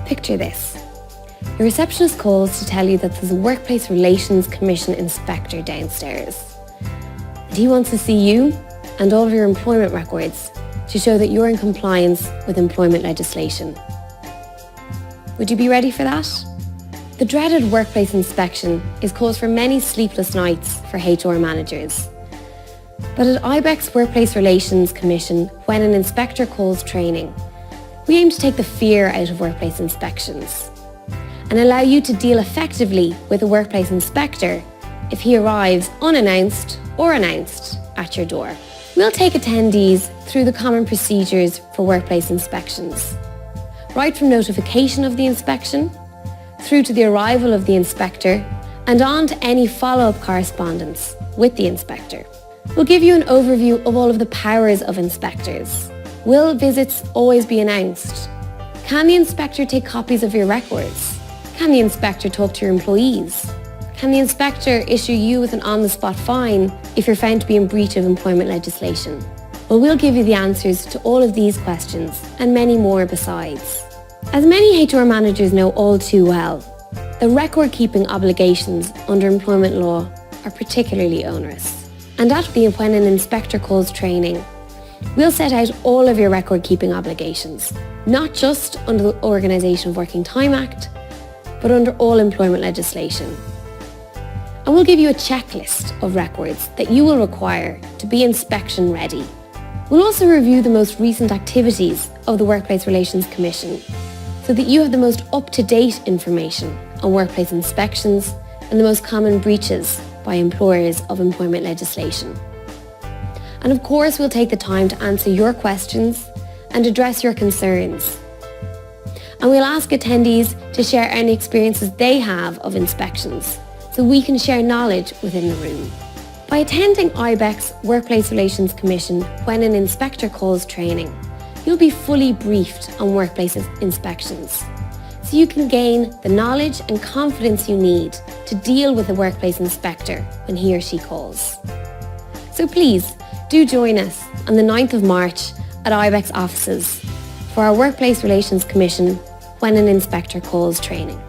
Picture this. Your receptionist calls to tell you that there's a Workplace Relations Commission inspector downstairs. And he wants to see you and all of your employment records to show that you're in compliance with employment legislation. Would you be ready for that? The dreaded workplace inspection is cause for many sleepless nights for HR managers. But at Ibec's Workplace Relations Commission, when an inspector calls training, we aim to take the fear out of workplace inspections and allow you to deal effectively with a workplace inspector if he arrives unannounced or announced at your door. We'll take attendees through the common procedures for workplace inspections, right from notification of the inspection, through to the arrival of the inspector, and on to any follow-up correspondence with the inspector. We'll give you an overview of all of the powers of inspectors. Will visits always be announced? Can the inspector take copies of your records? Can the inspector talk to your employees? Can the inspector issue you with an on-the-spot fine if you're found to be in breach of employment legislation? Well, we'll give you the answers to all of these questions and many more besides. As many HR managers know all too well, the record-keeping obligations under employment law are particularly onerous. And that will be when an inspector calls training. We'll set out all of your record-keeping obligations, not just under the Organisation of Working Time Act, but under all employment legislation. And we'll give you a checklist of records that you will require to be inspection ready. We'll also review the most recent activities of the Workplace Relations Commission so that you have the most up-to-date information on workplace inspections and the most common breaches by employers of employment legislation. And of course, we'll take the time to answer your questions and address your concerns. And we'll ask attendees to share any experiences they have of inspections so we can share knowledge within the room. By attending Ibec's Workplace Relations Commission when an inspector calls training, you'll be fully briefed on workplace inspections, so you can gain the knowledge and confidence you need to deal with a workplace inspector when he or she calls. So please, do join us on the 9th of March at Ibec's offices for our Workplace Relations Commission when an inspector calls training.